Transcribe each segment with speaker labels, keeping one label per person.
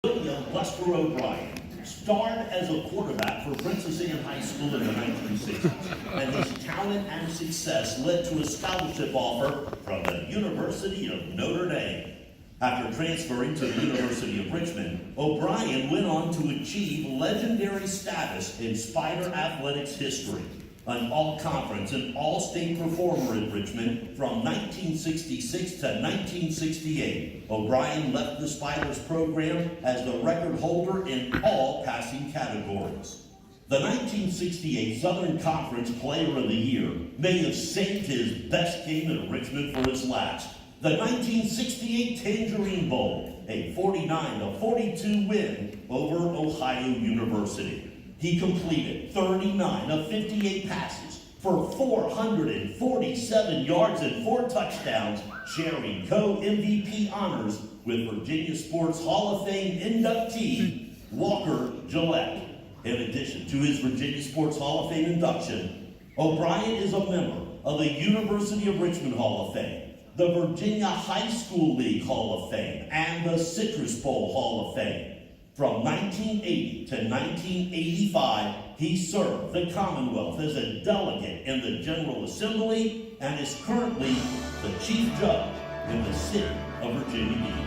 Speaker 1: William Buster O'Brien starred as a quarterback for Princess Anne High School in the 1960s, and his talent and success led to a scholarship offer from the University of Notre Dame. After transferring to the University of Richmond, O'Brien went on to achieve legendary status in Spider athletics history, an all-conference and all-state performer in Richmond from 1966 to 1968. O'Brien left the Spiders program as the record holder in all passing categories. The 1968 Southern Conference Player of the Year may have saved his best game at Richmond for his last. The 1968 Tangerine Bowl, a 49-42 win over Ohio University. He completed 39 of 58 passes for 447 yards and 4 touchdowns, sharing co-MVP honors with Virginia Sports Hall of Fame inductee Walker Gillette. In addition to his Virginia Sports Hall of Fame induction, O'Brien is a member of the University of Richmond Hall of Fame, the Virginia High School League Hall of Fame, and the Citrus Bowl Hall of Fame. From 1980 to 1985, he served the Commonwealth as a delegate in the General Assembly and is currently the Chief Judge in the city of Virginia Beach.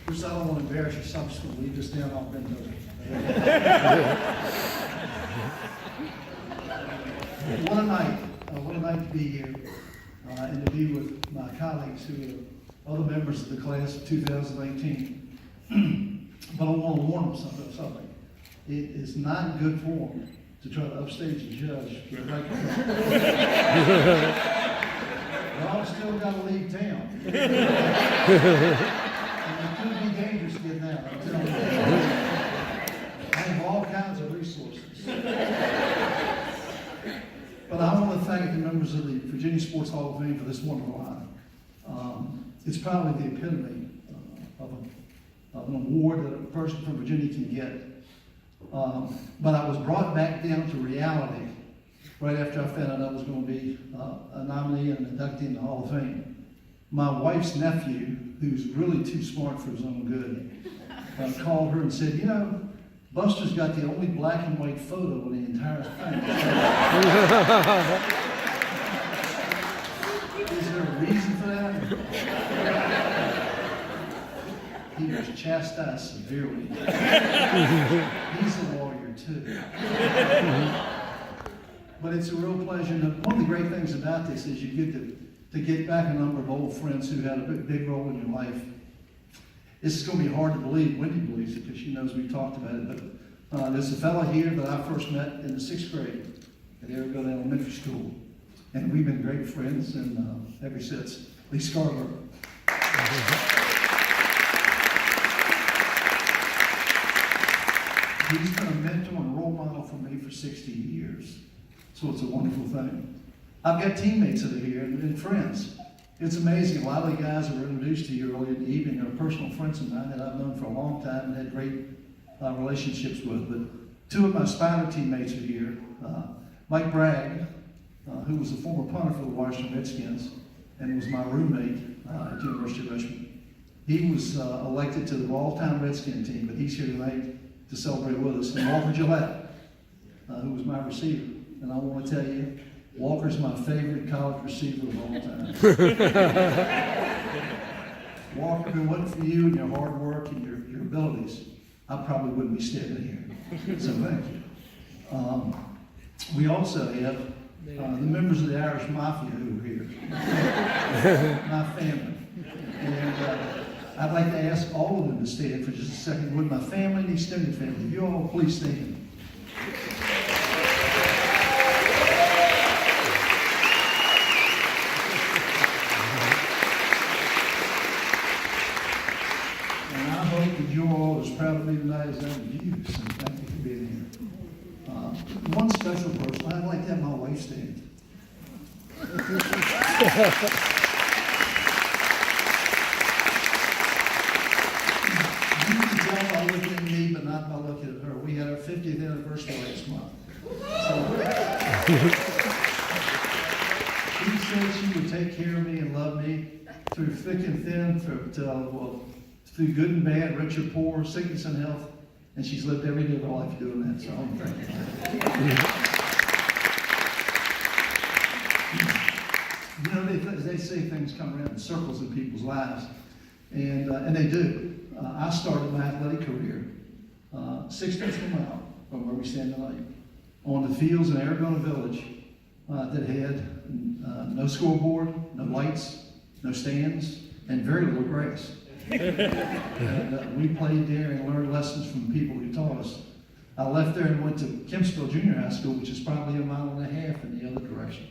Speaker 2: Bruce, I don't want to embarrass you, so I'm just going to leave this down on Ben Dozer. What a night to be here and to be with my colleagues who are other members of the class of 2018. But I want to warn them something. It is not good form to try to upstage a judge for the microphone. Y'all still got to leave town. And it could be dangerous getting out, I'm telling you. I have all kinds of resources. But I want to thank the members of the Virginia Sports Hall of Fame for this wonderful honor. It's probably the epitome of an award that a person from Virginia can get. But I was brought back down to reality right after I found out I was going to be a nominee and an inductee in the Hall of Fame. My wife's nephew, who's really too smart for his own good, called her and said, "You know, Buster's got the only black and white photo in the entire thing." Is there a reason for that? He was chastised severely. He's a lawyer too. But it's a real pleasure. And one of the great things about this is you get to get back a number of old friends who had a big role in your life. This is going to be hard to believe. Wendy believes it because she knows we talked about it. But there's a fellow here that I first met in the 6th grade at Aragon Elementary School. And we've been great friends and ever since. Lee Scarborough. He's been a mentor and role model for me for 60 years. So it's a wonderful thing. I've got teammates that are here and friends. It's amazing. A lot of the guys that were introduced to you earlier in the evening are personal friends of mine that I've known for a long time and had great relationships with. But 2 of my Spider teammates are here. Mike Bragg, who was a former punter for the Washington Redskins and was my roommate at the University of Richmond. He was elected to the all-time Redskin team, but he's here tonight to celebrate with us. And Walker Gillette, who was my receiver. And I want to tell you, Walker's my favorite college receiver of all time. Walker, if it wasn't for you and your hard work and your abilities, I probably wouldn't be standing here. So thank you. We also have the members of the Irish Mafia who are here. My family. And I'd like to ask all of them to stand for just a second. Would my family and extended family, you all please stand. proud of me tonight is Aaron Hughes, and thank you for being here. One special person, I'd like to have my wife stand. You can tell by looking at me, but not by looking at her. We had our 50th anniversary last month. So, she said she would take care of me and love me through thick and thin, through good and bad, rich or poor, sickness and health, and she's lived every day of her life doing that, so I'm thankful. You know, they say things come around in circles in people's lives, and they do. I started my athletic career 6 minutes from now, from where we stand tonight, on the fields in Aragona Village that had no scoreboard, no lights, no stands, and very little grass. And, we played there and learned lessons from the people who taught us. I left there and went to Kempsville Junior High School, which is probably 1.5 miles in the other direction.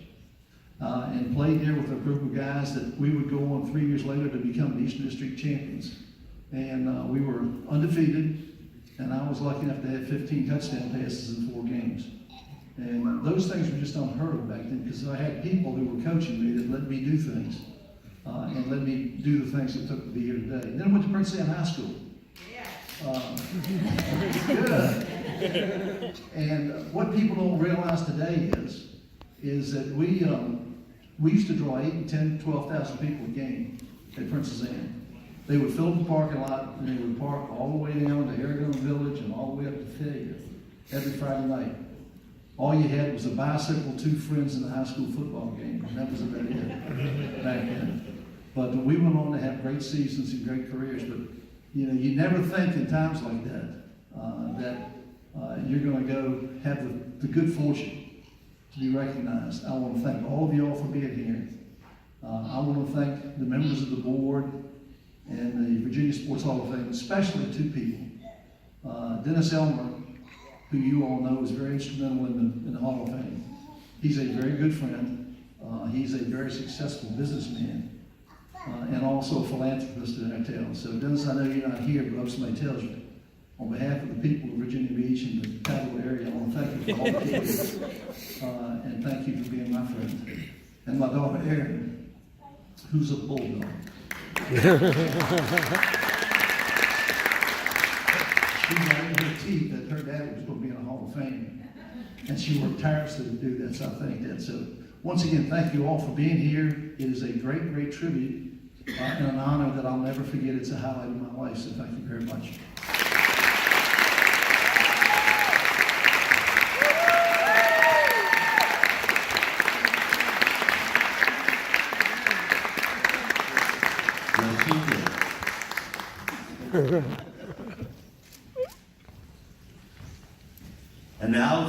Speaker 2: And played there with a group of guys that we would go on 3 years later to become the Eastern District champions. And we were undefeated, and I was lucky enough to have 15 touchdown passes in 4 games. And those things were just unheard of back then, because I had people who were coaching me that let me do things, and let me do the things it took to be here today. And then I went to Prince Anne High School. Good. And what people don't realize today is that we used to draw 8, 10, 12,000 people a game at Princess Anne. They would fill the parking lot, and they would park all the way down to Aragona Village and all the way up to Failure every Friday night. All you had was a bicycle, 2 friends in a high school football game, and that was about it back then. But we went on to have great seasons and great careers. But you know, you never think in times like that you're going to go have the good fortune to be recognized. I want to thank all of you all for being here. I want to thank the members of the board and the Virginia Sports Hall of Fame, especially 2 people. Dennis Elmer, who you all know is very instrumental in the Hall of Fame. He's a very good friend. He's a very successful businessman, and also a philanthropist in our town. So Dennis, I know you're not here, but I hope somebody tells you. On behalf of the people of Virginia Beach and the Caddo area, I want to thank you for all that you do. And thank you for being my friend. And my daughter Erin, who's a bulldog. She learned her teeth that her dad was going to be in the Hall of Fame. And she worked tirelessly to do that, so I thank that. So once again, thank you all for being here. It is a great, great tribute and an honor that I'll never forget. It's a highlight of my life, so thank you very much.
Speaker 1: And now